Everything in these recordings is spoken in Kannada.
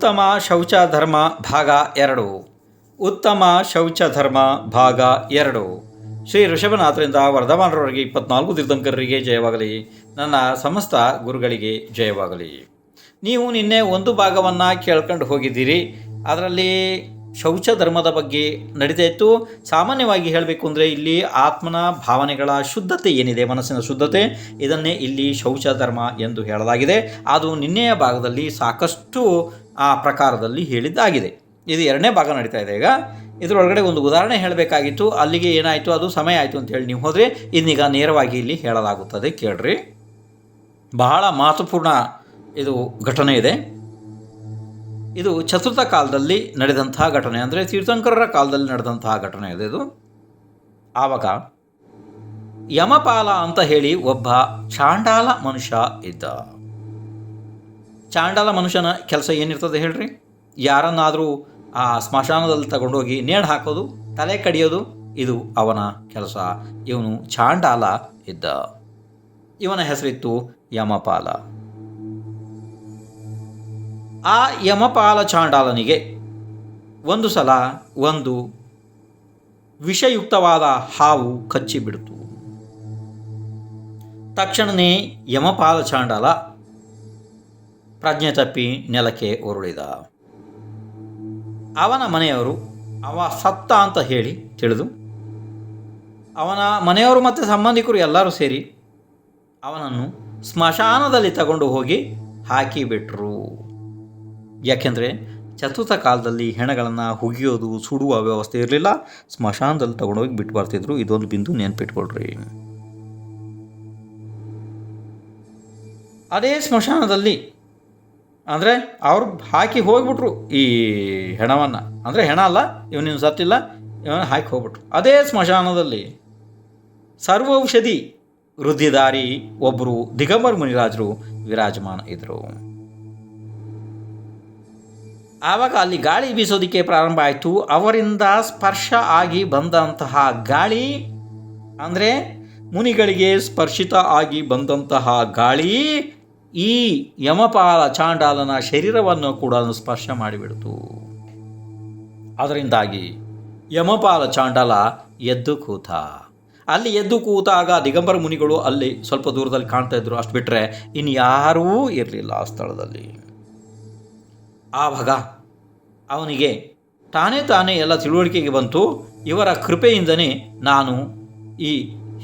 ಉತ್ತಮ ಶೌಚ ಧರ್ಮ ಭಾಗ 2. ಉತ್ತಮ ಶೌಚ ಧರ್ಮ ಭಾಗ 2. ಶ್ರೀ ಋಷಭನಾಥರಿಂದ ವರ್ಧಮಾನರವರಿಗೆ 24 ತೀರ್ಥಂಕರರಿಗೆ ಜಯವಾಗಲಿ. ನನ್ನ ಸಮಸ್ತ ಗುರುಗಳಿಗೆ ಜಯವಾಗಲಿ. ನೀವು ನಿನ್ನೆ ಒಂದು ಭಾಗವನ್ನು ಕೇಳ್ಕೊಂಡು ಹೋಗಿದ್ದೀರಿ. ಅದರಲ್ಲಿ ಶೌಚ ಧರ್ಮದ ಬಗ್ಗೆ ನಡೀತಾ ಇತ್ತು. ಸಾಮಾನ್ಯವಾಗಿ ಹೇಳಬೇಕು ಅಂದರೆ ಇಲ್ಲಿ ಆತ್ಮನ ಭಾವನೆಗಳ ಶುದ್ಧತೆ ಏನಿದೆ, ಮನಸ್ಸಿನ ಶುದ್ಧತೆ, ಇದನ್ನೇ ಇಲ್ಲಿ ಶೌಚ ಧರ್ಮ ಎಂದು ಹೇಳಲಾಗಿದೆ. ಅದು ನಿನ್ನೆಯ ಭಾಗದಲ್ಲಿ ಸಾಕಷ್ಟು ಆ ಪ್ರಕಾರದಲ್ಲಿ ಹೇಳಿದ್ದಾಗಿದೆ. ಇದು 2ನೇ ಭಾಗ ನಡೀತಾ ಇದೆ. ಈಗ ಇದರೊಳಗಡೆ ಒಂದು ಉದಾಹರಣೆ ಹೇಳಬೇಕಾಗಿತ್ತು, ಅಲ್ಲಿಗೆ ಏನಾಯಿತು, ಅದು ಸಮಯ ಆಯಿತು ಅಂತೇಳಿ ನೀವು ಹೋದರೆ ಇದನ್ನೀಗ ನೇರವಾಗಿ ಇಲ್ಲಿ ಹೇಳಲಾಗುತ್ತದೆ. ಕೇಳ್ರಿ, ಬಹಳ ಮಹತ್ವಪೂರ್ಣ ಇದು ಘಟನೆ ಇದೆ. ಇದು ಚತುರ್ಥ ಕಾಲದಲ್ಲಿ ನಡೆದಂತಹ ಘಟನೆ, ಅಂದರೆ ತೀರ್ಥಂಕರರ ಕಾಲದಲ್ಲಿ ನಡೆದಂತಹ ಘಟನೆ ಇದೆ ಇದು. ಆವಾಗ ಯಮಪಾಲ ಅಂತ ಹೇಳಿ ಒಬ್ಬ ಚಾಂಡಾಲ ಮನುಷ್ಯ ಇದ್ದ. ಚಾಂಡಾಲ ಮನುಷ್ಯನ ಕೆಲಸ ಏನಿರ್ತದೆ ಹೇಳ್ರಿ? ಯಾರನ್ನಾದರೂ ಆ ಸ್ಮಶಾನದಲ್ಲಿ ತಗೊಂಡೋಗಿ ನೇಣು ಹಾಕೋದು, ತಲೆ ಕಡಿಯೋದು, ಇದು ಅವನ ಕೆಲಸ. ಇವನು ಚಾಂಡಾಲ ಇದ್ದ. ಇವನ ಹೆಸರಿತ್ತು ಯಮಪಾಲ. ಆ ಯಮಪಾಲ ಚಾಂಡಾಲನಿಗೆ ಒಂದು ಸಲ ಒಂದು ವಿಷಯುಕ್ತವಾದ ಹಾವು ಕಚ್ಚಿಬಿಡ್ತು. ತಕ್ಷಣವೇ ಯಮಪಾಲ ಚಾಂಡಾಲ ಪ್ರಜ್ಞೆ ತಪ್ಪಿ ನೆಲಕ್ಕೆ ಉರುಳಿದ. ಅವನ ಮನೆಯವರು ಅವ ಸತ್ತ ಅಂತ ಹೇಳಿ ತಿಳಿದು ಅವನ ಮನೆಯವರು ಮತ್ತು ಸಂಬಂಧಿಕರು ಎಲ್ಲರೂ ಸೇರಿ ಅವನನ್ನು ಸ್ಮಶಾನದಲ್ಲಿ ತಗೊಂಡು ಹೋಗಿ ಹಾಕಿಬಿಟ್ರು. ಯಾಕೆಂದರೆ ಚತುರ್ಥ ಕಾಲದಲ್ಲಿ ಹೆಣಗಳನ್ನು ಹುಗಿಯೋದು, ಸುಡುವ ವ್ಯವಸ್ಥೆ ಇರಲಿಲ್ಲ. ಸ್ಮಶಾನದಲ್ಲಿ ತಗೊಂಡೋಗಿ ಬಿಟ್ಟು ಬರ್ತಿದ್ರು. ಇದೊಂದು ಬಿಂದು ನೆನ್ಪಿಟ್ಕೊಳ್ರಿ. ಅದೇ ಸ್ಮಶಾನದಲ್ಲಿ ಅಂದರೆ ಅವರು ಹಾಕಿ ಹೋಗ್ಬಿಟ್ರು ಈ ಹೆಣವನ್ನು. ಅಂದರೆ ಹೆಣ ಅಲ್ಲ, ಇವನಿನ್ನು ಸತ್ತಿಲ್ಲ, ಇವನು ಹಾಕಿ ಹೋಗ್ಬಿಟ್ರು. ಅದೇ ಸ್ಮಶಾನದಲ್ಲಿ ಸರ್ವೌಷಧಿ ವೃದ್ಧಿದಾರಿ ಒಬ್ಬರು ದಿಗಂಬರ ಮುನಿರಾಜರು ವಿರಾಜಮಾನ ಇದ್ದರು. ಆವಾಗ ಅಲ್ಲಿ ಗಾಳಿ ಬೀಸೋದಕ್ಕೆ ಪ್ರಾರಂಭ ಆಯಿತು. ಅವರಿಂದ ಸ್ಪರ್ಶ ಆಗಿ ಬಂದಂತಹ ಗಾಳಿ, ಅಂದರೆ ಮುನಿಗಳಿಗೆ ಸ್ಪರ್ಶಿತ ಆಗಿ ಬಂದಂತಹ ಗಾಳಿ ಈ ಯಮಪಾಲ ಚಾಂಡಾಲನ ಶರೀರವನ್ನು ಕೂಡ ಸ್ಪರ್ಶ ಮಾಡಿಬಿಡ್ತು. ಅದರಿಂದಾಗಿ ಯಮಪಾಲ ಚಾಂಡಾಲ ಎದ್ದು ಕೂತ. ಅಲ್ಲಿ ಎದ್ದು ಕೂತಾಗ ದಿಗಂಬರ ಮುನಿಗಳು ಅಲ್ಲಿ ಸ್ವಲ್ಪ ದೂರದಲ್ಲಿ ಕಾಣ್ತಾ ಇದ್ರು. ಅಷ್ಟು ಬಿಟ್ಟರೆ ಇನ್ನು ಯಾರೂ ಇರಲಿಲ್ಲ ಆ ಸ್ಥಳದಲ್ಲಿ. ಆವಾಗ ಅವನಿಗೆ ತಾನೇ ಎಲ್ಲ ತಿಳುವಳಿಕೆಗೆ ಬಂತು. ಇವರ ಕೃಪೆಯಿಂದನೇ ನಾನು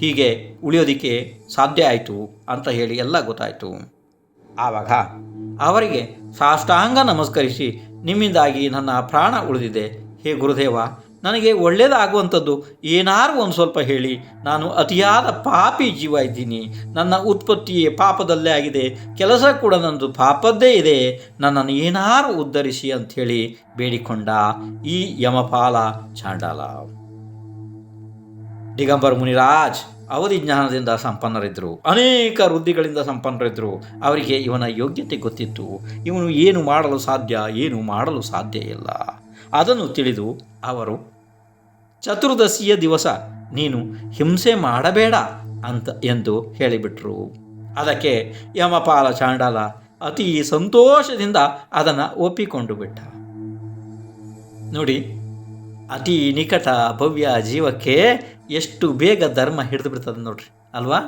ಹೀಗೆ ಉಳಿಯೋದಕ್ಕೆ ಸಾಧ್ಯ ಆಯಿತು ಅಂತ ಹೇಳಿ ಎಲ್ಲ ಗೊತ್ತಾಯಿತು. ಆವಾಗ ಅವರಿಗೆ ಸಾಷ್ಟಾಂಗ ನಮಸ್ಕರಿಸಿ, ನಿಮ್ಮಿಂದಾಗಿ ನನ್ನ ಪ್ರಾಣ ಉಳಿದಿದೆ. ಹೇ ಗುರುದೇವ, ನನಗೆ ಒಳ್ಳೆಯದಾಗುವಂಥದ್ದು ಏನಾರು ಒಂದು ಸ್ವಲ್ಪ ಹೇಳಿ. ನಾನು ಅತಿಯಾದ ಪಾಪಿ ಜೀವ ಇದ್ದೀನಿ. ನನ್ನ ಉತ್ಪತ್ತಿಯೇ ಪಾಪದಲ್ಲೇ ಆಗಿದೆ, ಕೆಲಸ ಕೂಡ ನನ್ನದು ಪಾಪದ್ದೇ ಇದೆ. ನನ್ನನ್ನು ಏನಾರು ಉದ್ಧರಿಸಿ ಅಂಥೇಳಿ ಬೇಡಿಕೊಂಡ ಈ ಯಮಪಾಲ ಚಾಂಡಾಲ. ದಿಗಂಬರ ಮುನಿರಾಜ್ ಅವಧಿ ಜ್ಞಾನದಿಂದ ಸಂಪನ್ನರಿದ್ದರು, ಅನೇಕ ವೃದ್ಧಿಗಳಿಂದ ಸಂಪನ್ನರಿದ್ದರು. ಅವರಿಗೆ ಇವನ ಯೋಗ್ಯತೆ ಗೊತ್ತಿತ್ತು. ಇವನು ಏನು ಮಾಡಲು ಸಾಧ್ಯ, ಏನು ಮಾಡಲು ಸಾಧ್ಯ ಇಲ್ಲ. ಅದನ್ನು ತಿಳಿದು ಅವರು ಚತುರ್ದಶಿಯ ದಿವಸ ನೀನು ಹಿಂಸೆ ಮಾಡಬೇಡ ಎಂದು ಹೇಳಿಬಿಟ್ರು. ಅದಕ್ಕೆ ಯಮಪಾಲ ಚಾಂಡಾಲ ಅತಿ ಸಂತೋಷದಿಂದ ಅದನ್ನು ಒಪ್ಪಿಕೊಂಡು ಬಿಟ್ಟ. ನೋಡಿ, ಅತಿ ನಿಕಟ ಭವ್ಯ ಜೀವಕ್ಕೆ ಎಷ್ಟು ಬೇಗ ಧರ್ಮ ಹಿಡಿದು ಬಿಡ್ತದೆ ನೋಡ್ರಿ, ಅಲ್ವಾ?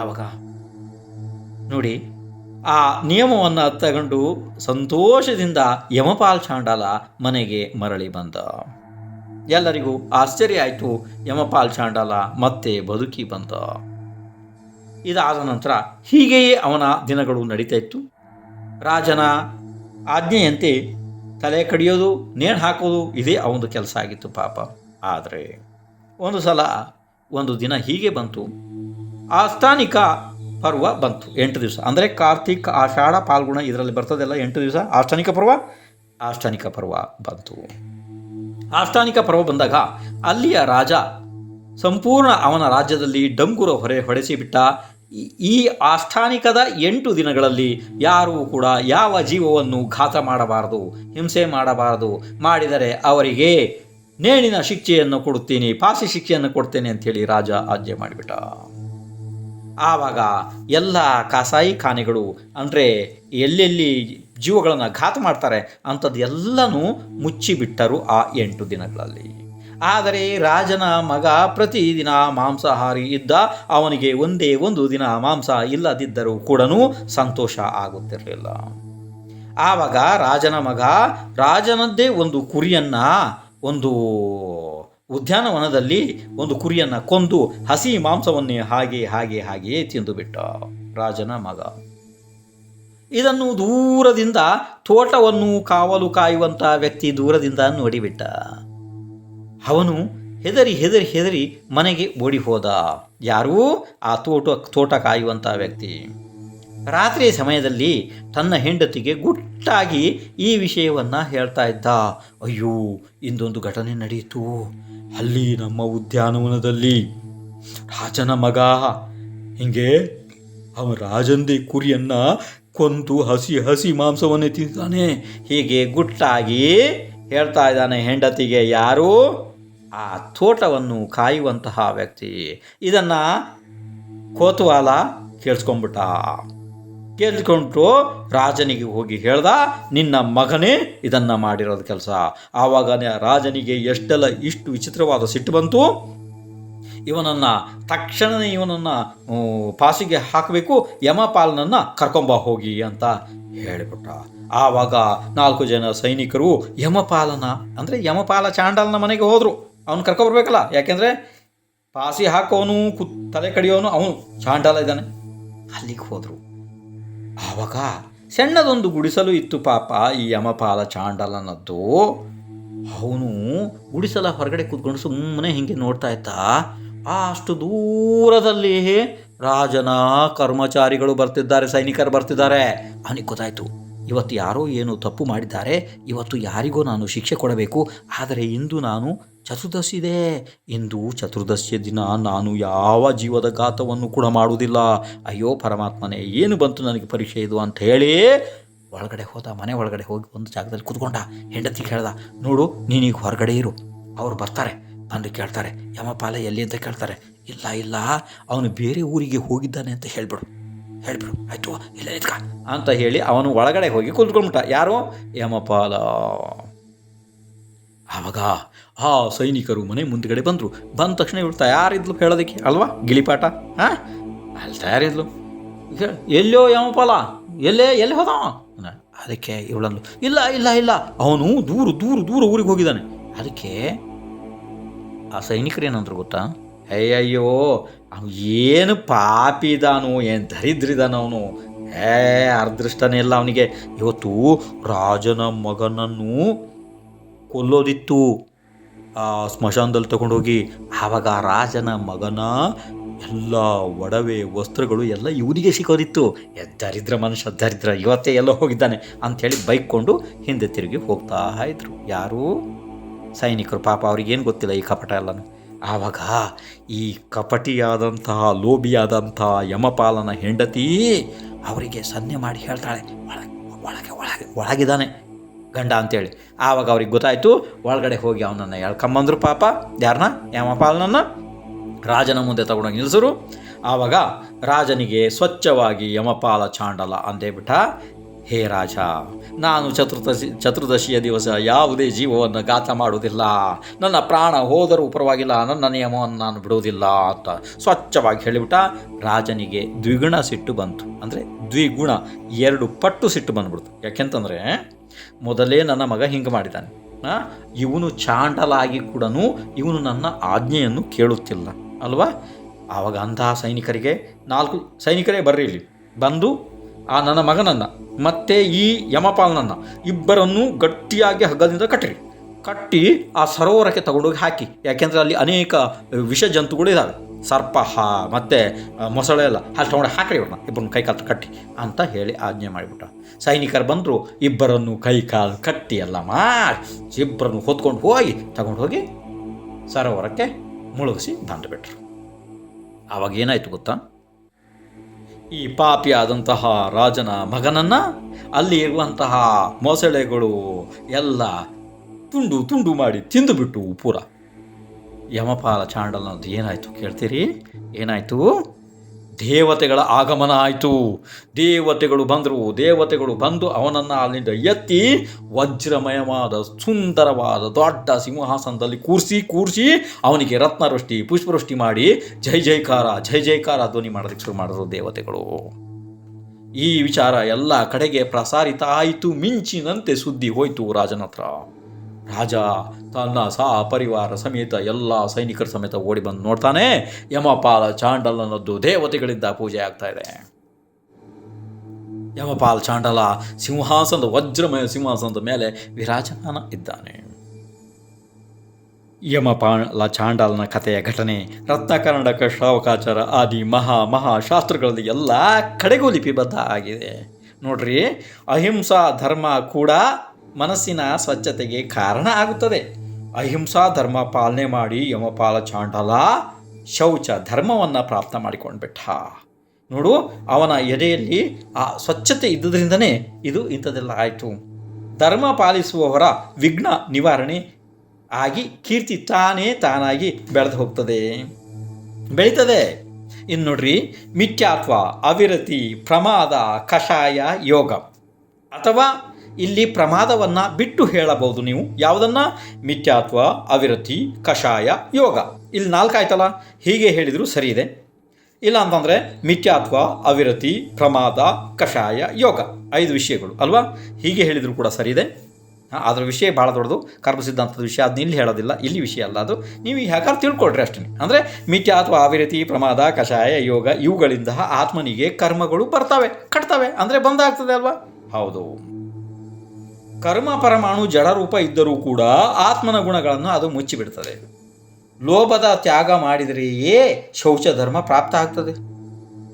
ಆವಾಗ ನೋಡಿ, ಆ ನಿಯಮವನ್ನು ತಗೊಂಡು ಸಂತೋಷದಿಂದ ಯಮಪಾಲ ಚಾಂಡಾಲ ಮನೆಗೆ ಮರಳಿ ಬಂದ. ಎಲ್ಲರಿಗೂ ಆಶ್ಚರ್ಯ ಆಯಿತು. ಯಮಪಾಲ ಚಾಂಡಾಲ ಮತ್ತೆ ಬದುಕಿ ಬಂದ. ಇದಾದ ನಂತರ ಹೀಗೆಯೇ ಅವನ ದಿನಗಳು ನಡೀತಾ ಇತ್ತು. ರಾಜನ ಆಜ್ಞೆಯಂತೆ ತಲೆ ಕಡಿಯೋದು, ನೇಣು ಹಾಕೋದು, ಇದೇ ಅವನದು ಕೆಲಸ ಆಗಿತ್ತು ಪಾಪ. ಆದರೆ ಒಂದು ಸಲ ಒಂದು ದಿನ ಹೀಗೆ ಬಂತು. ಆಸ್ಥಾನಿಕ ಪರ್ವ ಬಂತು. 8 ದಿವಸ, ಅಂದರೆ ಕಾರ್ತಿಕ್, ಆಷಾಢ, ಪಾಲ್ಗುಣ ಇದರಲ್ಲಿ ಬರ್ತದೆಲ್ಲ 8 ದಿವಸ ಆಸ್ಥಾನಿಕ ಪರ್ವ ಬಂತು. ಆಸ್ಥಾನಿಕ ಪರ್ವ ಬಂದಾಗ ಅಲ್ಲಿಯ ರಾಜ ಸಂಪೂರ್ಣ ಅವನ ರಾಜ್ಯದಲ್ಲಿ ಡಂಗುರ ಹೊಡೆಸಿಬಿಟ್ಟ. ಈ ಆಸ್ಥಾನಿಕದ 8 ದಿನಗಳಲ್ಲಿ ಯಾರೂ ಕೂಡ ಯಾವ ಜೀವವನ್ನು ಘಾತ ಮಾಡಬಾರದು, ಹಿಂಸೆ ಮಾಡಬಾರದು. ಮಾಡಿದರೆ ಅವರಿಗೆ ನೇಣಿನ ಶಿಕ್ಷೆಯನ್ನು ಕೊಡುತ್ತೇನೆ, ಫಾಸಿ ಶಿಕ್ಷೆಯನ್ನು ಕೊಡ್ತೇನೆ ಅಂಥೇಳಿ ರಾಜ ಆಜ್ಞೆ ಮಾಡಿಬಿಟ್ಟ. ಆವಾಗ ಎಲ್ಲ ಕಸಾಯಿ ಖಾನೆಗಳು, ಅಂದರೆ ಎಲ್ಲೆಲ್ಲಿ ಜೀವಗಳನ್ನು ಘಾತ ಮಾಡ್ತಾರೆ ಅಂಥದ್ದು ಎಲ್ಲನೂ ಮುಚ್ಚಿಬಿಟ್ಟರು ಆ 8 ದಿನಗಳಲ್ಲಿ. ಆದರೆ ರಾಜನ ಮಗ ಪ್ರತಿದಿನ ಮಾಂಸಾಹಾರಿ ಇದ್ದ. ಅವನಿಗೆ ಒಂದೇ ಒಂದು ದಿನ ಮಾಂಸ ಇಲ್ಲದಿದ್ದರೂ ಕೂಡ ಸಂತೋಷ ಆಗುತ್ತಿರಲಿಲ್ಲ. ಆವಾಗ ರಾಜನ ಮಗ ರಾಜನದ್ದೇ ಒಂದು ಕುರಿಯನ್ನು, ಒಂದು ಉದ್ಯಾನವನದಲ್ಲಿ ಒಂದು ಕುರಿಯನ್ನು ಕೊಂದು ಹಸಿ ಮಾಂಸವನ್ನೇ ಹಾಗೆಯೇ ತಿಂದುಬಿಟ್ಟ ರಾಜನ ಮಗ. ಇದನ್ನು ದೂರದಿಂದ, ತೋಟವನ್ನು ಕಾವಲು ಕಾಯುವಂಥ ವ್ಯಕ್ತಿ ದೂರದಿಂದ ನೋಡಿಬಿಟ್ಟ. ಅವನು ಹೆದರಿ ಮನೆಗೆ ಓಡಿ ಹೋದ. ಯಾರೂ? ಆ ತೋಟ ಕಾಯುವಂಥ ವ್ಯಕ್ತಿ. ರಾತ್ರಿಯ ಸಮಯದಲ್ಲಿ ತನ್ನ ಹೆಂಡತಿಗೆ ಗುಟ್ಟಾಗಿ ಈ ವಿಷಯವನ್ನು ಹೇಳ್ತಾ ಇದ್ದ. ಅಯ್ಯೋ, ಇಂದೊಂದು ಘಟನೆ ನಡೆಯಿತು. ಅಲ್ಲಿ ನಮ್ಮ ಉದ್ಯಾನವನದಲ್ಲಿ ರಾಜನ ಮಗ ಹಿಂಗೆ ಅವನ ರಾಜಂದೇ ಕುರಿಯನ್ನು ಕೊಂದು ಹಸಿ ಮಾಂಸವನ್ನೇ ತಿಂತಾನೆ. ಹೀಗೆ ಗುಟ್ಟಾಗಿ ಹೇಳ್ತಾ ಇದ್ದಾನೆ ಹೆಂಡತಿಗೆ. ಯಾರು? ಆ ತೋಟವನ್ನು ಕಾಯುವಂತಹ ವ್ಯಕ್ತಿ. ಇದನ್ನು ಕೋತವಾಲ ಕೇಳಿಸ್ಕೊಂಡ್ರು. ರಾಜನಿಗೆ ಹೋಗಿ ಹೇಳ್ದ, ನಿನ್ನ ಮಗನೇ ಇದನ್ನು ಮಾಡಿರೋದು ಕೆಲಸ. ಆವಾಗ ರಾಜನಿಗೆ ಇಷ್ಟು ವಿಚಿತ್ರವಾದ ಸಿಟ್ಟು ಬಂತು. ತಕ್ಷಣವೇ ಇವನನ್ನು ಪಾಸಿಗೆ ಹಾಕಬೇಕು, ಯಮಪಾಲನನ್ನು ಕರ್ಕೊಂಬ ಹೋಗಿ ಅಂತ ಹೇಳಿಬಿಟ್ಟ. ಆವಾಗ 4 ಜನ ಸೈನಿಕರು ಯಮಪಾಲ ಚಾಂಡಾಲನ ಮನೆಗೆ ಹೋದರು. ಅವನು ಕರ್ಕೊಬರ್ಬೇಕಲ್ಲ, ಯಾಕೆಂದರೆ ಪಾಸಿ ಹಾಕೋನು ತಲೆ ಕಡಿಯೋನು ಅವನು ಚಾಂಡಾಲ ಇದ್ದಾನೆ. ಅಲ್ಲಿಗೆ ಹೋದರು. ಆವಾಗ ಸಣ್ಣದೊಂದು ಗುಡಿಸಲು ಇತ್ತು ಪಾಪ ಈ ಯಮಪಾಲ ಚಾಂಡಾಲನದ್ದು. ಅವನು ಗುಡಿಸಲ ಹೊರಗಡೆ ಕೂತ್ಕೊಂಡು ಸುಮ್ಮನೆ ಹಿಂಗೆ ನೋಡ್ತಾ ಇದ್ದ. ಅಷ್ಟು ದೂರದಲ್ಲಿ ರಾಜನ ಕರ್ಮಚಾರಿಗಳು ಬರ್ತಿದ್ದಾರೆ, ಸೈನಿಕರು ಬರ್ತಿದ್ದಾರೆ. ಅವನಿಗೆ ಗೊತ್ತಾಯಿತು, ಇವತ್ತು ಯಾರೋ ಏನು ತಪ್ಪು ಮಾಡಿದ್ದಾರೆ, ಇವತ್ತು ಯಾರಿಗೋ ನಾನು ಶಿಕ್ಷೆ ಕೊಡಬೇಕು. ಆದರೆ ಇಂದು ನಾನು ಚತುರ್ದಶಿ ಇದೆ, ಇಂದು ಚತುರ್ದಶಿಯ ದಿನ ನಾನು ಯಾವ ಜೀವದ ಘಾತವನ್ನು ಕೂಡ ಮಾಡುವುದಿಲ್ಲ. ಅಯ್ಯೋ ಪರಮಾತ್ಮನೇ, ಏನು ಬಂತು ನನಗೆ ಪರೀಕ್ಷೆ ಇದು ಅಂತ ಹೇಳಿ ಒಳಗಡೆ ಹೋದ. ಮನೆ ಒಳಗಡೆ ಹೋಗಿ ಒಂದು ಜಾಗದಲ್ಲಿ ಕೂತ್ಕೊಂಡ. ಹೆಂಡತಿಗೆ ಹೇಳ್ದ, ನೋಡು ನೀನೀಗ ಹೊರಗಡೆ ಇರು, ಅವ್ರು ಬರ್ತಾರೆ, ಬಂದು ಕೇಳ್ತಾರೆ ಯಮಪಾಲ ಎಲ್ಲಿ ಅಂತ ಕೇಳ್ತಾರೆ. ಇಲ್ಲ ಅವನು ಬೇರೆ ಊರಿಗೆ ಹೋಗಿದ್ದಾನೆ ಅಂತ ಹೇಳಿಬಿಡು ಆಯಿತು, ಇಲ್ಲ ನಿತ್ಕ ಅಂತ ಹೇಳಿ ಅವನು ಒಳಗಡೆ ಹೋಗಿ ಕೂತ್ಕೊಂಡ್ಬಿಟ್ಟ. ಯಾರು? ಯಮಪಾಲ. ಆವಾಗ ಆ ಸೈನಿಕರು ಮನೆ ಮುಂದ್ಗಡೆ ಬಂದ ತಕ್ಷಣ ಇವಳು ತಯಾರಿದ್ಲು ಹೇಳೋದಕ್ಕೆ ಅಲ್ವಾ, ಗಿಳಿಪಾಟ. ಅಲ್ಲಿ ತಯಾರಿದ್ಲು. ಎಲ್ಲೋ ಯಮಪಾಲ, ಎಲ್ಲಿ ಹೋದವ? ಅದಕ್ಕೆ ಇವಳಂದು, ಇಲ್ಲ ಅವನು ದೂರ ಊರಿಗೆ ಹೋಗಿದ್ದಾನೆ. ಅದಕ್ಕೆ ಆ ಸೈನಿಕರು ಏನಂದ್ರು ಗೊತ್ತಾ? ಅಯ್ಯಯ್ಯೋ, ಅವನು ಏನು ಪಾಪಿದಾನು, ಏನು ದರಿದ್ರಿದಾನ ಅವನು, ಅದೃಷ್ಟನೇ ಇಲ್ಲ ಅವನಿಗೆ. ಇವತ್ತು ರಾಜನ ಮಗನನ್ನು ಕೊಲ್ಲೋದಿತ್ತು, ಆ ಸ್ಮಶಾನದಲ್ಲಿ ತಗೊಂಡೋಗಿ. ಆವಾಗ ರಾಜನ ಮಗನ ಎಲ್ಲ ಒಡವೆ ವಸ್ತ್ರಗಳು ಎಲ್ಲ ಇವನಿಗೆ ಸಿಗೋದಿತ್ತು. ದರಿದ್ರ ಮನುಷ್ಯ, ದರಿದ್ರ, ಇವತ್ತೇ ಎಲ್ಲೋ ಹೋಗಿದ್ದಾನೆ ಅಂಥೇಳಿ ಬೈಕ್ಕೊಂಡು ಹಿಂದೆ ತಿರುಗಿ ಹೋಗ್ತಾ ಇದ್ರು. ಯಾರು? ಸೈನಿಕರು. ಪಾಪ ಅವ್ರಿಗೇನು ಗೊತ್ತಿಲ್ಲ ಈ ಕಪಟ ಎಲ್ಲನೂ. ಆವಾಗ ಈ ಕಪಟಿಯಾದಂತಹ ಲೋಭಿಯಾದಂತಹ ಯಮಪಾಲನ ಹೆಂಡತಿ ಅವರಿಗೆ ಸನ್ನೆ ಮಾಡಿ ಹೇಳ್ತಾಳೆ, ಒಳಗಿದ್ದಾನೆ ಗಂಡ ಅಂತೇಳಿ. ಆವಾಗ ಅವ್ರಿಗೆ ಗೊತ್ತಾಯಿತು. ಒಳಗಡೆ ಹೋಗಿ ಅವನನ್ನು ಎಳ್ಕೊಂಬಂದ್ರು ಪಾಪ. ಯಾರನ್ನ? ಯಮಪಾಲನನ್ನು ರಾಜನ ಮುಂದೆ ತಗೊಂಡೋಗಿ ನಿಲ್ಲಿಸರು. ಆವಾಗ ರಾಜನಿಗೆ ಸ್ವಚ್ಛವಾಗಿ ಯಮಪಾಲ ಚಾಂಡಲ ಅಂದೇ ಬಿಟ್ಟ, ಹೇ ರಾಜ, ನಾನು ಚತುರ್ದಶಿಯ ದಿವಸ ಯಾವುದೇ ಜೀವವನ್ನು ಘಾತ ಮಾಡುವುದಿಲ್ಲ. ನನ್ನ ಪ್ರಾಣ ಹೋದರೂ ಪರವಾಗಿಲ್ಲ, ನನ್ನ ನಿಯಮವನ್ನು ನಾನು ಬಿಡುವುದಿಲ್ಲ ಅಂತ ಸ್ವಚ್ಛವಾಗಿ ಹೇಳಿಬಿಟ್ಟ. ರಾಜನಿಗೆ ದ್ವಿಗುಣ ಸಿಟ್ಟು ಬಂತು. ಅಂದರೆ ದ್ವಿಗುಣ, 2 ಪಟ್ಟು ಸಿಟ್ಟು ಬಂದ್ಬಿಡ್ತು. ಯಾಕೆಂತಂದರೆ ಮೊದಲೇ ನನ್ನ ಮಗ ಹಿಂಗೆ ಮಾಡಿದ್ದಾನೆ, ಇವನು ಚಾಂಡಲಾಗಿ ಕೂಡ ಇವನು ನನ್ನ ಆಜ್ಞೆಯನ್ನು ಕೇಳುತ್ತಿಲ್ಲ ಅಲ್ವಾ. ಆವಾಗ ಅಂತಹ ಸೈನಿಕರಿಗೆ 4 ಸೈನಿಕರೇ ಬರ್ರಿ ಇಲ್ಲಿ ಬಂದು ಆ ನನ್ನ ಮಗನನ್ನು ಮತ್ತು ಈ ಯಮಪಾಲನನ್ನು ಇಬ್ಬರನ್ನು ಗಟ್ಟಿಯಾಗಿ ಹಗ್ಗದಿಂದ ಕಟ್ಟಿ ಆ ಸರೋವರಕ್ಕೆ ತಗೊಂಡೋಗಿ ಹಾಕಿ. ಯಾಕೆಂದರೆ ಅಲ್ಲಿ ಅನೇಕ ವಿಷ ಜಂತುಗಳು ಇದ್ದಾವೆ, ಸರ್ಪ ಮತ್ತು ಮೊಸಳೆ ಎಲ್ಲ. ಅಲ್ಲಿ ತಗೊಂಡು ಹಾಕ್ರಿ ಇವ್ರನ್ನ, ಇಬ್ಬರನ್ನು ಕೈಕಾಲು ಕಟ್ಟಿ ಅಂತ ಹೇಳಿ ಆಜ್ಞೆ ಮಾಡಿಬಿಟ್ಟ. ಸೈನಿಕರು ಬಂದರು, ಇಬ್ಬರನ್ನು ಕೈಕಾಲು ಕಟ್ಟಿ ಎಲ್ಲ ಮಾಡಿ ಇಬ್ಬರನ್ನು ಹೊತ್ಕೊಂಡು ತಗೊಂಡು ಹೋಗಿ ಸರೋವರಕ್ಕೆ ಮುಳುಗಿಸಿ ಬಂದುಬಿಟ್ರು. ಆವಾಗ ಏನಾಯಿತು ಗೊತ್ತಾ? ಈ ಪಾಪಿಯಾದಂತಹ ರಾಜನ ಮಗನನ್ನು ಅಲ್ಲಿ ಇರುವಂತಹ ಮೊಸಳೆಗಳು ಎಲ್ಲ ತುಂಡು ಮಾಡಿ ತಿಂದುಬಿಟ್ಟು ಪೂರ. ಯಮಪಾಲ ಚಾಂಡಲನದ್ದು ಏನಾಯಿತು ಕೇಳ್ತೀರಿ? ಏನಾಯಿತು? ದೇವತೆಗಳ ಆಗಮನ ಆಯಿತು. ದೇವತೆಗಳು ಬಂದು ಅವನನ್ನು ಅಲ್ಲಿಂದ ಎತ್ತಿ ವಜ್ರಮಯವಾದ ಸುಂದರವಾದ ದೊಡ್ಡ ಸಿಂಹಾಸನದಲ್ಲಿ ಕೂರಿಸಿ ಅವನಿಗೆ ರತ್ನವೃಷ್ಟಿ ಪುಷ್ಪವೃಷ್ಟಿ ಮಾಡಿ ಜೈ ಜೈಕಾರ ಧ್ವನಿ ಮಾಡೋದಕ್ಕೆ ಶುರು ಮಾಡಿದ್ರು ದೇವತೆಗಳು. ಈ ವಿಚಾರ ಎಲ್ಲ ಕಡೆಗೆ ಪ್ರಸಾರಿತ ಆಯಿತು. ಮಿಂಚಿನಂತೆ ಸುದ್ದಿ ಹೋಯಿತು ರಾಜನ ಹತ್ರ. ರಾಜ ತನ್ನ ಪರಿವಾರ ಸಮೇತ ಎಲ್ಲ ಸೈನಿಕರ ಸಮೇತ ಓಡಿ ಬಂದು ನೋಡ್ತಾನೆ, ಯಮಪಾಲ ಚಾಂಡಲನದ್ದು ದೇವತೆಗಳಿಂದ ಪೂಜೆ ಆಗ್ತಾ ಇದೆ. ಯಮಪಾಲ ಚಾಂಡಲ ವಜ್ರಮಯ ಸಿಂಹಾಸನದ ಮೇಲೆ ವಿರಾಜಮಾನ ಇದ್ದಾನೆ. ಯಮಪಾಲ ಚಾಂಡಲನ ಕಥೆಯ ಘಟನೆ ರತ್ನಕರ್ಣಕ ಶ್ರಾವಕಾಚಾರ ಆದಿ ಮಹಾಶಾಸ್ತ್ರಗಳಲ್ಲಿ ಎಲ್ಲ ಕಡೆಗೂ ಲಿಪಿಬದ್ಧ ಆಗಿದೆ. ನೋಡ್ರಿ, ಅಹಿಂಸಾ ಧರ್ಮ ಕೂಡ ಮನಸ್ಸಿನ ಸ್ವಚ್ಛತೆಗೆ ಕಾರಣ ಆಗುತ್ತದೆ. ಅಹಿಂಸಾ ಧರ್ಮ ಪಾಲನೆ ಮಾಡಿ ಯಮಪಾಲ ಚಾಂಡಲ ಶೌಚ ಧರ್ಮವನ್ನು ಪ್ರಾಪ್ತ ಮಾಡಿಕೊಂಡ್ಬಿಟ್ಟ. ನೋಡು, ಅವನ ಎದೆಯಲ್ಲಿ ಆ ಸ್ವಚ್ಛತೆ ಇದ್ದುದರಿಂದನೇ ಇದು ಇಂಥದ್ದೆಲ್ಲ ಆಯಿತು. ಧರ್ಮ ಪಾಲಿಸುವವರ ವಿಘ್ನ ನಿವಾರಣೆ ಆಗಿ ಕೀರ್ತಿ ತಾನಾಗಿ ಬೆಳೀತದೆ. ಇನ್ನು ನೋಡ್ರಿ, ಮಿಥ್ಯಾತ್ವ, ಅವಿರತಿ, ಪ್ರಮಾದ, ಕಷಾಯ, ಯೋಗ. ಅಥವಾ ಇಲ್ಲಿ ಪ್ರಮಾದವನ್ನು ಬಿಟ್ಟು ಹೇಳಬಹುದು ನೀವು. ಯಾವುದನ್ನು? ಮಿಥ್ಯಾತ್ವ, ಅವಿರತಿ, ಕಷಾಯ, ಯೋಗ. ಇಲ್ಲಿ 4 ಆಯ್ತಲ್ಲ, ಹೀಗೆ ಹೇಳಿದರೂ ಸರಿ ಇದೆ. ಇಲ್ಲ ಅಂತಂದರೆ ಮಿಥ್ಯಾತ್ವ, ಅವಿರತಿ, ಪ್ರಮಾದ, ಕಷಾಯ, ಯೋಗ 5 ವಿಷಯಗಳು ಅಲ್ವಾ? ಹೀಗೆ ಹೇಳಿದರೂ ಕೂಡ ಸರಿ ಇದೆ. ಅದರ ವಿಷಯ ಭಾಳ ದೊಡ್ಡದು, ಕರ್ಮ ಸಿದ್ಧಾಂತದ ವಿಷಯ. ಅದನ್ನ ಇಲ್ಲಿ ಹೇಳೋದಿಲ್ಲ, ಇಲ್ಲಿ ವಿಷಯ ಅಲ್ಲ ಅದು. ನೀವು ಯಾಕಾದ್ರೆ ತಿಳ್ಕೊಳ್ರಿ ಅಷ್ಟೇ. ಅಂದರೆ ಮಿಥ್ಯಾತ್ವ, ಅವಿರತಿ, ಪ್ರಮಾದ, ಕಷಾಯ, ಯೋಗ ಇವುಗಳಿಂದ ಆತ್ಮನಿಗೆ ಕರ್ಮಗಳು ಕಟ್ತವೆ ಅಂದರೆ ಬಂದಾಗ್ತದೆ ಅಲ್ವಾ? ಹೌದು. ಕರ್ಮ ಪರಮಾಣು ಜಡರೂಪ ಇದ್ದರೂ ಕೂಡ ಆತ್ಮನ ಗುಣಗಳನ್ನು ಅದು ಮುಚ್ಚಿಬಿಡ್ತದೆ. ಲೋಭದ ತ್ಯಾಗ ಮಾಡಿದರೆಯೇ ಶೌಚ ಧರ್ಮ ಪ್ರಾಪ್ತ ಆಗ್ತದೆ.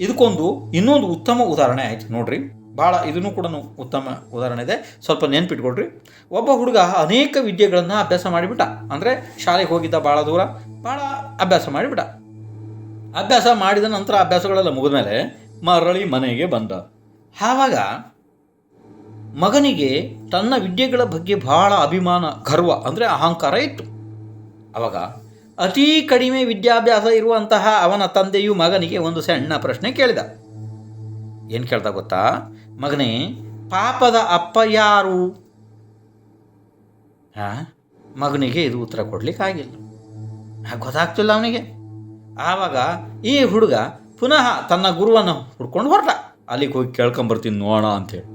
ಇದಕ್ಕೊಂದು ಇನ್ನೊಂದು ಉತ್ತಮ ಉದಾಹರಣೆ ಆಯಿತು ನೋಡ್ರಿ. ಭಾಳ ಇದನ್ನು ಕೂಡ ಉತ್ತಮ ಉದಾಹರಣೆ ಇದೆ, ಸ್ವಲ್ಪ ನೆನ್ಪಿಟ್ಕೊಳ್ರಿ. ಒಬ್ಬ ಹುಡುಗ ಅನೇಕ ವಿದ್ಯೆಗಳನ್ನು ಅಭ್ಯಾಸ ಮಾಡಿಬಿಟ್ಟ. ಅಂದರೆ ಶಾಲೆಗೆ ಹೋಗಿದ್ದ, ಭಾಳ ಅಭ್ಯಾಸ ಮಾಡಿಬಿಟ್ಟ. ಅಭ್ಯಾಸ ಮಾಡಿದ ನಂತರ ಅಭ್ಯಾಸಗಳೆಲ್ಲ ಮುಗಿದ ಮೇಲೆ ಮರಳಿ ಮನೆಗೆ ಬಂದ. ಆವಾಗ ಮಗನಿಗೆ ತನ್ನ ವಿದ್ಯೆಗಳ ಬಗ್ಗೆ ಭಾಳ ಅಭಿಮಾನ, ಗರ್ವ, ಅಂದರೆ ಅಹಂಕಾರ ಇತ್ತು. ಆವಾಗ ಅತೀ ಕಡಿಮೆ ವಿದ್ಯಾಭ್ಯಾಸ ಇರುವಂತಹ ಅವನ ತಂದೆಯು ಮಗನಿಗೆ ಒಂದು ಸಣ್ಣ ಪ್ರಶ್ನೆ ಕೇಳಿದ. ಏನು ಕೇಳ್ದ ಗೊತ್ತಾ? ಮಗನೇ, ಪಾಪದ ಅಪ್ಪ ಯಾರು? ಮಗನಿಗೆ ಇದು ಉತ್ತರ ಕೊಡ್ಲಿಕ್ಕಾಗಿಲ್ಲ, ಗೊತ್ತಾಗ್ತಿಲ್ಲ ಅವನಿಗೆ. ಆವಾಗ ಈ ಹುಡುಗ ಪುನಃ ತನ್ನ ಗುರುವನ್ನು ಹುಡ್ಕೊಂಡು ಹೊರಟ. ಅಲ್ಲಿಗೆ ಹೋಗಿ ಕೇಳ್ಕೊಂಬರ್ತೀನಿ ನೋಡೋಣ ಅಂತೇಳಿ.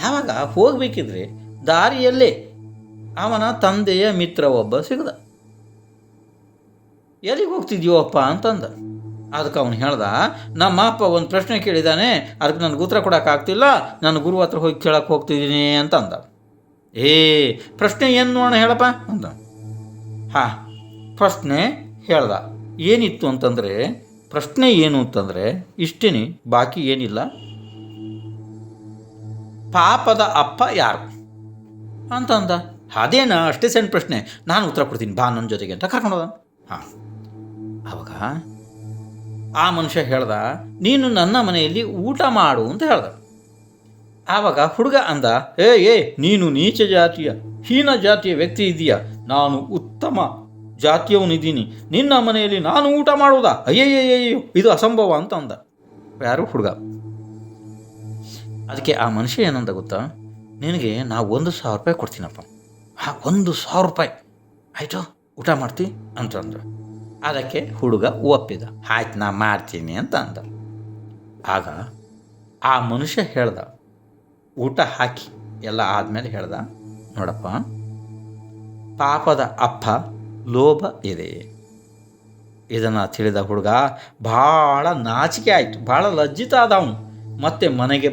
ಆವಾಗ ಹೋಗಬೇಕಿದ್ರೆ ದಾರಿಯಲ್ಲೇ ಅವನ ತಂದೆಯ ಮಿತ್ರ ಒಬ್ಬ ಸಿಗದ. ಎಲ್ಲಿಗೆ ಹೋಗ್ತಿದ್ಯೋಪ್ಪ ಅಂತಂದ. ಅದಕ್ಕೆ ಅವನು ಹೇಳ್ದ, ನಮ್ಮ ಅಪ್ಪ ಒಂದು ಪ್ರಶ್ನೆ ಕೇಳಿದ್ದಾನೆ, ಅದಕ್ಕೆ ನನಗೆ ಉತ್ತರ ಕೊಡೋಕ್ಕಾಗ್ತಿಲ್ಲ, ನನ್ನ ಗುರು ಹತ್ರ ಹೋಗಿ ಕೇಳಕ್ಕೆ ಹೋಗ್ತಿದ್ದೀನಿ ಅಂತಂದ. ಪ್ರಶ್ನೆ ಏನು ನೋಡೋಣ ಹೇಳಪ್ಪ ಅಂದ. ಪ್ರಶ್ನೆ ಹೇಳ್ದ. ಏನಿತ್ತು ಅಂತಂದರೆ, ಪ್ರಶ್ನೆ ಏನು ಅಂತಂದರೆ ಇಷ್ಟೇನೆ, ಬಾಕಿ ಏನಿಲ್ಲ. ಪಾಪದ ಅಪ್ಪ ಯಾರು ಅಂತಂದ. ಅದೇನಾ, ಅಷ್ಟೇ ಸಣ್ಣ ಪ್ರಶ್ನೆ, ನಾನು ಉತ್ತರ ಕೊಡ್ತೀನಿ, ಬಾ ನನ್ನ ಜೊತೆಗೆ ಅಂತ ಕರ್ಕೊಂಡೋದ. ಆವಾಗ ಆ ಮನುಷ್ಯ ಹೇಳ್ದ, ನೀನು ನನ್ನ ಮನೆಯಲ್ಲಿ ಊಟ ಮಾಡು ಅಂತ ಹೇಳ್ದ. ಆವಾಗ ಹುಡುಗ ಅಂದ, ನೀನು ನೀಚ ಜಾತಿಯ ಹೀನ ಜಾತಿಯ ವ್ಯಕ್ತಿ ಇದೆಯಾ, ನಾನು ಉತ್ತಮ ಜಾತಿಯವನಿದ್ದೀನಿ, ನಿನ್ನ ಮನೆಯಲ್ಲಿ ನಾನು ಊಟ ಮಾಡುವುದಾ? ಅಯ್ಯಯ್ಯಯ್ಯೋ, ಇದು ಅಸಂಭವ ಅಂತ ಅಂದ ಯಾರು? ಹುಡುಗ. ಅದಕ್ಕೆ ಆ ಮನುಷ್ಯ ಏನಂದ ಗೊತ್ತಾ, ನಿನಗೆ ನಾವು 1,000 ರೂಪಾಯಿ ಕೊಡ್ತೀನಪ್ಪ. 1,000 ರೂಪಾಯಿ ಆಯಿತು, ಊಟ ಮಾಡ್ತಿ ಅಂತಂದ್ರು. ಅದಕ್ಕೆ ಹುಡುಗ ಒಪ್ಪಿದ. ಆಯ್ತು, ನಾ ಮಾಡ್ತೀನಿ ಅಂತ ಅಂದ. ಆಗ ಆ ಮನುಷ್ಯ ಹೇಳ್ದ, ಊಟ ಹಾಕಿ ಎಲ್ಲ ಆದಮೇಲೆ ಹೇಳ್ದ, ನೋಡಪ್ಪ, ಪಾಪದ ಅಪ್ಪ ಲೋಭ ಇದೆ. ಇದನ್ನು ತಿಳಿದ ಹುಡುಗ ಭಾಳ ನಾಚಿಕೆ ಆಯಿತು, ಭಾಳ ಲಜ್ಜಿತ ಆದ. ಅವನು ಮತ್ತೆ ಮನೆಗೆ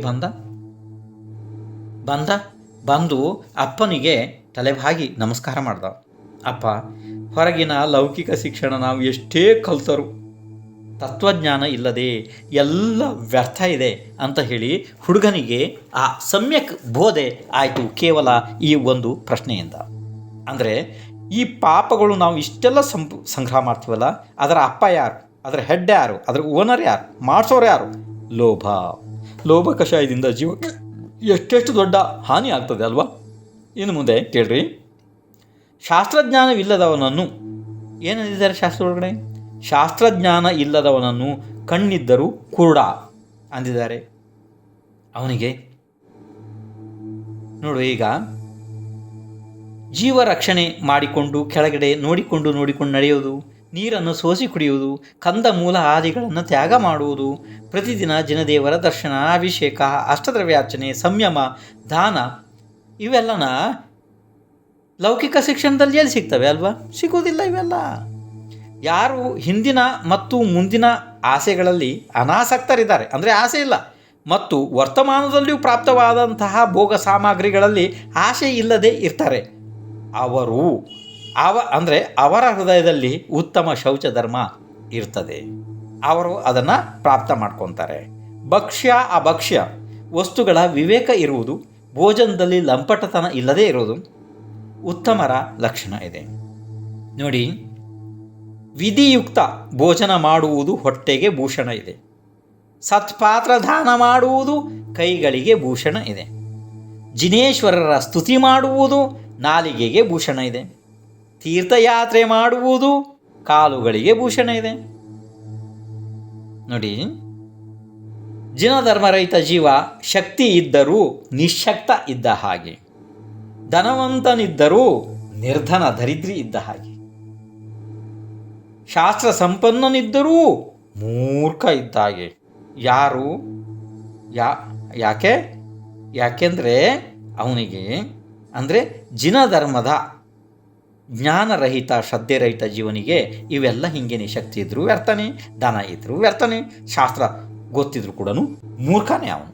ಬಂದು ಅಪ್ಪನಿಗೆ ತಲೆಬಾಗಿ ನಮಸ್ಕಾರ ಮಾಡ್ದ. ಅಪ್ಪ, ಹೊರಗಿನ ಲೌಕಿಕ ಶಿಕ್ಷಣ ನಾವು ಎಷ್ಟೇ ಕಲ್ತರೂ ತತ್ವಜ್ಞಾನ ಇಲ್ಲದೆ ಎಲ್ಲ ವ್ಯರ್ಥ ಇದೆ ಅಂತ ಹೇಳಿ ಹುಡುಗನಿಗೆ ಆ ಸಮ್ಯಕ್ ಬೋಧೆ ಆಯಿತು ಕೇವಲ ಈ ಒಂದು ಪ್ರಶ್ನೆಯಿಂದ. ಅಂದರೆ ಈ ಪಾಪಗಳು ನಾವು ಇಷ್ಟೆಲ್ಲ ಸಂಗ್ರಹ ಮಾಡ್ತೀವಲ್ಲ, ಅದರ ಅಪ್ಪ ಯಾರು, ಅದರ ಹೆಡ್ ಯಾರು, ಅದರ ಓನರ್ ಯಾರು, ಮಾಡಿಸೋರು ಯಾರು? ಲೋಭ ಕಷಾಯದಿಂದ ಜೀವಕ್ಕೆ ಎಷ್ಟೆಷ್ಟು ದೊಡ್ಡ ಹಾನಿ ಆಗ್ತದೆ ಅಲ್ವಾ? ಇನ್ನು ಮುಂದೆ ಕೇಳ್ರಿ. ಶಾಸ್ತ್ರಜ್ಞಾನವಿಲ್ಲದವನನ್ನು ಏನಂದಿದ್ದಾರೆ ಶಾಸ್ತ್ರ ಒಳಗಡೆ? ಶಾಸ್ತ್ರಜ್ಞಾನ ಇಲ್ಲದವನನ್ನು ಕಣ್ಣಿದ್ದರೂ ಕುರುಡ ಅಂದಿದ್ದಾರೆ. ಅವನಿಗೆ ನೋಡು, ಈಗ ಜೀವ ರಕ್ಷಣೆ ಮಾಡಿಕೊಂಡು ಕೆಳಗಡೆ ನೋಡಿಕೊಂಡು ನಡೆಯುವುದು, ನೀರನ್ನು ಸೋಸಿ ಕುಡಿಯುವುದು, ಕಂದ ಮೂಲ ಆದಿಗಳನ್ನು ತ್ಯಾಗ ಮಾಡುವುದು, ಪ್ರತಿದಿನ ಜನದೇವರ ದರ್ಶನ, ಅಭಿಷೇಕ, ಅಷ್ಟದ್ರವ್ಯಾರ್ಚನೆ, ಸಂಯಮ, ದಾನ ಇವೆಲ್ಲನ ಲೌಕಿಕ ಶಿಕ್ಷಣದಲ್ಲಿ ಎಲ್ಲಿ ಸಿಗ್ತವೆ ಅಲ್ವಾ? ಸಿಗುವುದಿಲ್ಲ ಇವೆಲ್ಲ. ಯಾರು ಹಿಂದಿನ ಮತ್ತು ಮುಂದಿನ ಆಸೆಗಳಲ್ಲಿ ಅನಾಸಕ್ತರಿದ್ದಾರೆ, ಅಂದರೆ ಆಸೆ ಇಲ್ಲ, ಮತ್ತು ವರ್ತಮಾನದಲ್ಲಿಯೂ ಪ್ರಾಪ್ತವಾದಂತಹ ಭೋಗ ಸಾಮಗ್ರಿಗಳಲ್ಲಿ ಆಸೆ ಇಲ್ಲದೆ ಇರ್ತಾರೆ, ಅವರ ಹೃದಯದಲ್ಲಿ ಉತ್ತಮ ಶೌಚ ಧರ್ಮ ಇರ್ತದೆ. ಅವರು ಅದನ್ನು ಪ್ರಾಪ್ತ ಮಾಡ್ಕೊತಾರೆ. ಭಕ್ಷ್ಯ ಅಭಕ್ಷ್ಯ ವಸ್ತುಗಳ ವಿವೇಕ ಇರುವುದು, ಭೋಜನದಲ್ಲಿ ಲಂಪಟತನ ಇಲ್ಲದೇ ಇರುವುದು ಉತ್ತಮರ ಲಕ್ಷಣ ಇದೆ. ನೋಡಿ, ವಿಧಿಯುಕ್ತ ಭೋಜನ ಮಾಡುವುದು ಹೊಟ್ಟೆಗೆ ಭೂಷಣ ಇದೆ. ಸತ್ಪಾತ್ರ ದಾನ ಮಾಡುವುದು ಕೈಗಳಿಗೆ ಭೂಷಣ ಇದೆ. ಜಿನೇಶ್ವರರ ಸ್ತುತಿ ಮಾಡುವುದು ನಾಲಿಗೆಗೆ ಭೂಷಣ ಇದೆ. ತೀರ್ಥಯಾತ್ರೆ ಮಾಡುವುದು ಕಾಲುಗಳಿಗೆ ಭೂಷಣ ಇದೆ. ನೋಡಿ, ಜಿನಧರ್ಮರಹಿತ ಜೀವ ಶಕ್ತಿ ಇದ್ದರೂ ನಿಶಕ್ತ ಇದ್ದ ಹಾಗೆ, ಧನವಂತನಿದ್ದರೂ ನಿರ್ಧನ ದರಿದ್ರಿ ಇದ್ದ ಹಾಗೆ, ಶಾಸ್ತ್ರ ಸಂಪನ್ನನಿದ್ದರೂ ಮೂರ್ಖ ಇದ್ದ ಹಾಗೆ. ಯಾಕೆಂದರೆ ಅವನಿಗೆ ಅಂದರೆ ಜಿನಧರ್ಮದ ಜ್ಞಾನರಹಿತ ಶ್ರದ್ಧೆರಹಿತ ಜೀವನಿಗೆ ಇವೆಲ್ಲ ಹಿಂಗೇನೆ, ಶಕ್ತಿ ಇದ್ದರೂ ವ್ಯರ್ಥನೆ, ಧನ ಇದ್ದರೂ ವ್ಯರ್ಥನೆ, ಶಾಸ್ತ್ರ ಗೊತ್ತಿದ್ರೂ ಕೂಡ ಮೂರ್ಖನೇ ಅವನು.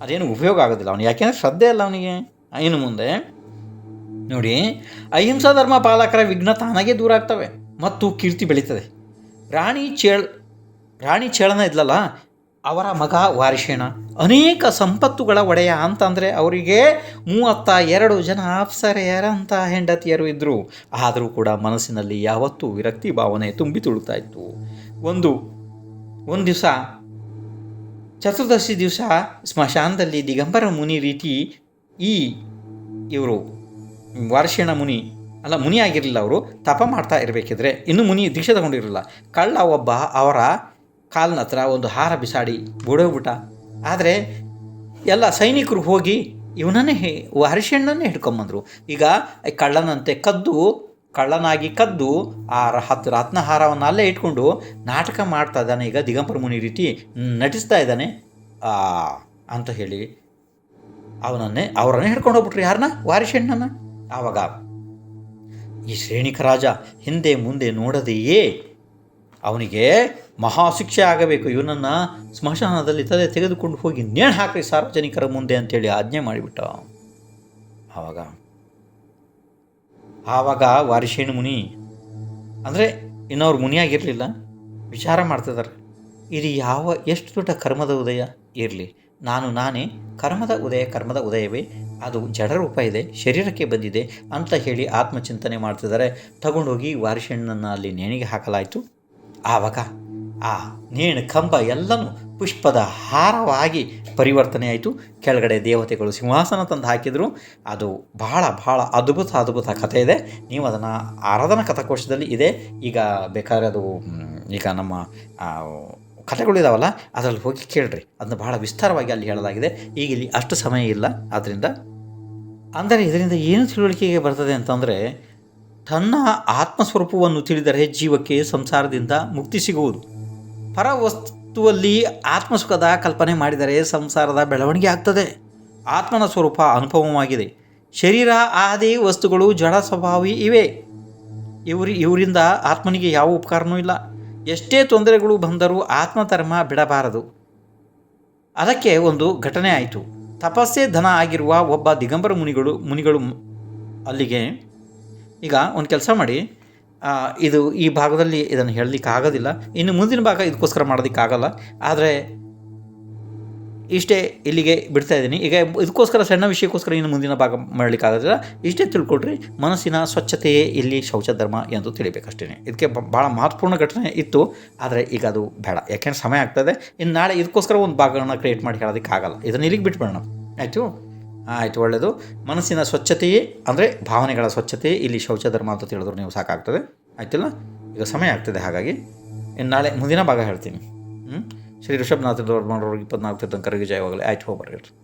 ಅದೇನು ಉಪಯೋಗ ಆಗೋದಿಲ್ಲ ಅವನು, ಯಾಕೆಂದರೆ ಶ್ರದ್ಧೆ ಅಲ್ಲ ಅವನಿಗೆ. ಇನ್ನು ಮುಂದೆ ನೋಡಿ, ಅಹಿಂಸಾ ಧರ್ಮ ಪಾಲಕರ ವಿಘ್ನ ತಾನಾಗೆ ದೂರ ಆಗ್ತವೆ ಮತ್ತು ಕೀರ್ತಿ ಬೆಳೀತದೆ. ರಾಣಿ ಚೇಳನ ಇದ್ಲಲ್ಲ, ಅವರ ಮಗ ವಾರಿಷೇಣ ಅನೇಕ ಸಂಪತ್ತುಗಳ ಒಡೆಯ ಅಂತಂದರೆ ಅವರಿಗೆ 32 ಜನ ಅಪ್ಸರೆಯರಂಥ ಹೆಂಡತಿಯರು ಇದ್ದರು. ಆದರೂ ಕೂಡ ಮನಸ್ಸಿನಲ್ಲಿ ಯಾವತ್ತೂ ವಿರಕ್ತಿ ಭಾವನೆ ತುಂಬಿ ತುಳುತ್ತಾ ಇತ್ತು. ಒಂದು ದಿವಸ ಚತುರ್ದಶಿ ದಿವಸ ಸ್ಮಶಾನದಲ್ಲಿ ದಿಗಂಬರ ಮುನಿ ರೀತಿ ಇವರು ವಾರಿಷೇಣ ಮುನಿ ಆಗಿರಲಿಲ್ಲ, ಅವರು ತಪ ಮಾಡ್ತಾ ಇರಬೇಕಿದ್ರೆ, ಇನ್ನೂ ಮುನಿ ದೀಕ್ಷೆ ತಗೊಂಡಿರಲಿಲ್ಲ. ಕಳ್ಳ ಒಬ್ಬ ಅವರ ಕಾಲಿನ ಹತ್ರ ಒಂದು ಹಾರ ಬಿಸಾಡಿ ಓಡೋಗ್ಬಿಟ್ಟ. ಆದರೆ ಎಲ್ಲ ಸೈನಿಕರು ಹೋಗಿ ಇವನನ್ನೇ ವಾರಿಷೇಣನ್ನೇ ಹಿಡ್ಕೊಂಬಂದರು. ಈಗ ಕಳ್ಳನಾಗಿ ಕದ್ದು ಆ ರತ್ನಹಾರವನ್ನು ಅಲ್ಲೇ ಇಟ್ಕೊಂಡು ನಾಟಕ ಮಾಡ್ತಾ ಇದ್ದಾನೆ. ಈಗ ದಿಗಂಬರ ಮುನಿ ರೀತಿ ನಟಿಸ್ತಾ ಇದ್ದಾನೆ ಅಂತ ಹೇಳಿ ಅವರನ್ನೇ ಹಿಡ್ಕೊಂಡು ಹೋಗ್ಬಿಟ್ರು. ಯಾರನ್ನ? ವಾರಿಷೇಣನ. ಆವಾಗ ಈ ಶ್ರೇಣಿಕ ರಾಜ ಹಿಂದೆ ಮುಂದೆ ನೋಡದೆಯೇ ಅವನಿಗೆ ಮಹಾಶಿಕ್ಷೆ ಆಗಬೇಕು, ಇವನನ್ನು ಸ್ಮಶಾನದಲ್ಲಿ ತೆಗೆದುಕೊಂಡು ಹೋಗಿ ನೇಣು ಹಾಕಿ ಸಾರ್ವಜನಿಕರ ಮುಂದೆ ಅಂತೇಳಿ ಆಜ್ಞೆ ಮಾಡಿಬಿಟ್ಟ. ಆವಾಗ ವಾರಿಷೇಣ ಮುನಿ ಅಂದರೆ ಇನ್ನವ್ರು ಮುನಿಯಾಗಿರಲಿಲ್ಲ, ವಿಚಾರ ಮಾಡ್ತಿದ್ದಾರೆ, ಇದು ಎಷ್ಟು ದೊಡ್ಡ ಕರ್ಮದ ಉದಯ ಇರಲಿ, ನಾನೇ ಕರ್ಮದ ಉದಯವೇ, ಅದು ಜಡರೂಪ ಇದೆ, ಶರೀರಕ್ಕೆ ಬಂದಿದೆ ಅಂತ ಹೇಳಿ ಆತ್ಮಚಿಂತನೆ ಮಾಡ್ತಿದ್ದಾರೆ. ತಗೊಂಡೋಗಿ ವಾರಿಷೇಣನನ್ನು ಅಲ್ಲಿ ನೇಣಿಗೆ ಹಾಕಲಾಯಿತು. ಆವಾಗ ಆ ನೇಣು ಕಂಬ ಎಲ್ಲನೂ ಪುಷ್ಪದ ಹಾರವಾಗಿ ಪರಿವರ್ತನೆ ಆಯಿತು. ಕೆಳಗಡೆ ದೇವತೆಗಳು ಸಿಂಹಾಸನ ತಂದು ಹಾಕಿದರು. ಅದು ಬಹಳ ಅದ್ಭುತ ಕಥೆ ಇದೆ. ನೀವು ಅದನ್ನು ಆರಾಧನಾ ಕಥಾಕೋಶದಲ್ಲಿ ಇದೆ. ಈಗ ಬೇಕಾದ್ರೆ ಅದು ಈಗ ನಮ್ಮ ಕಥೆಗಳಿದಾವಲ್ಲ, ಅದರಲ್ಲಿ ಹೋಗಿ ಕೇಳ್ರಿ, ಅದನ್ನು ಬಹಳ ವಿಸ್ತಾರವಾಗಿ ಅಲ್ಲಿ ಹೇಳಲಾಗಿದೆ. ಈಗ ಇಲ್ಲಿ ಅಷ್ಟು ಸಮಯ ಇಲ್ಲ. ಇದರಿಂದ ಏನು ತಿಳುವಳಿಕೆಗೆ ಬರ್ತದೆ ಅಂತಂದರೆ, ತನ್ನ ಆತ್ಮಸ್ವರೂಪವನ್ನು ತಿಳಿದರೆ ಜೀವಕ್ಕೆ ಸಂಸಾರದಿಂದ ಮುಕ್ತಿ ಸಿಗುವುದು. ಪರವಸ್ತುವಲ್ಲಿ ಆತ್ಮಸುಖದ ಕಲ್ಪನೆ ಮಾಡಿದರೆ ಸಂಸಾರದ ಬೆಳವಣಿಗೆ ಆಗ್ತದೆ. ಆತ್ಮನ ಸ್ವರೂಪ ಅನುಪಮವಾಗಿದೆ. ಶರೀರ ಆದಿ ವಸ್ತುಗಳು ಜಡ ಸ್ವಭಾವಿ ಇವೆ. ಇವರಿಂದ ಆತ್ಮನಿಗೆ ಯಾವ ಉಪಕಾರವೂ ಇಲ್ಲ. ಎಷ್ಟೇ ತೊಂದರೆಗಳು ಬಂದರೂ ಆತ್ಮಧರ್ಮ ಬಿಡಬಾರದು. ಅದಕ್ಕೆ ಒಂದು ಘಟನೆ ಆಯಿತು. ತಪಸ್ಸೇ ಧನ ಆಗಿರುವ ಒಬ್ಬ ದಿಗಂಬರ ಮುನಿಗಳು ಅಲ್ಲಿಗೆ. ಈಗ ಒಂದು ಕೆಲಸ ಮಾಡಿ, ಈ ಭಾಗದಲ್ಲಿ ಇದನ್ನು ಹೇಳಲಿಕ್ಕೆ ಆಗೋದಿಲ್ಲ, ಇನ್ನು ಮುಂದಿನ ಭಾಗ ಇದಕ್ಕೋಸ್ಕರ ಮಾಡೋದಕ್ಕಾಗಲ್ಲ. ಆದರೆ ಇಷ್ಟೇ ಇಲ್ಲಿಗೆ ಬಿಡ್ತಾ ಇದ್ದೀನಿ. ಈಗ ಇದಕ್ಕೋಸ್ಕರ ಸಣ್ಣ ವಿಷಯಕ್ಕೋಸ್ಕರ ಇನ್ನು ಮುಂದಿನ ಭಾಗ ಮಾಡಲಿಕ್ಕಾಗೋದಿಲ್ಲ. ಇಷ್ಟೇ ತಿಳ್ಕೊಳ್ರಿ, ಮನಸ್ಸಿನ ಸ್ವಚ್ಛತೆಯೇ ಇಲ್ಲಿ ಶೌಚಧರ್ಮ ಎಂದು ತಿಳಿಬೇಕಷ್ಟೇ. ಇದಕ್ಕೆ ಭಾಳ ಮಹತ್ವಪೂರ್ಣ ಘಟನೆ ಇತ್ತು, ಆದರೆ ಈಗ ಅದು ಬೇಡ, ಯಾಕೆಂದ್ರೆ ಸಮಯ ಆಗ್ತದೆ. ಇನ್ನು ನಾಳೆ ಇದಕ್ಕೋಸ್ಕರ ಒಂದು ಭಾಗವನ್ನು ಕ್ರಿಯೇಟ್ ಮಾಡಿ ಹೇಳೋದಕ್ಕಾಗಲ್ಲ. ಇದನ್ನು ಇಲ್ಲಿಗೆ ಬಿಟ್ಬಿಡೋಣ. ಆಯಿತು, ಒಳ್ಳೆಯದು. ಮನಸ್ಸಿನ ಸ್ವಚ್ಛತೆಯೇ ಅಂದರೆ ಭಾವನೆಗಳ ಸ್ವಚ್ಛತೆಯೇ ಇಲ್ಲಿ ಶೌಚಧರ್ಮ ಅಂತ ತಿಳಿದ್ರು ನೀವು ಸಾಕಾಗ್ತದೆ. ಆಯ್ತಿಲ್ಲ, ಈಗ ಸಮಯ ಆಗ್ತದೆ. ಹಾಗಾಗಿ ಇನ್ನು ನಾಳೆ ಮುಂದಿನ ಭಾಗ ಹೇಳ್ತೀನಿ. ಶ್ರೀ ಋಷಭನಾಥದವ್ರು ಮಾಡೋರಿಗೆ 24 ತೀರ್ಥಂಕರಿಗೆ ಜಯವಾಗಲಿ. ಆಯ್ತು, ಹೋಗ್ಬರ್ರಿ.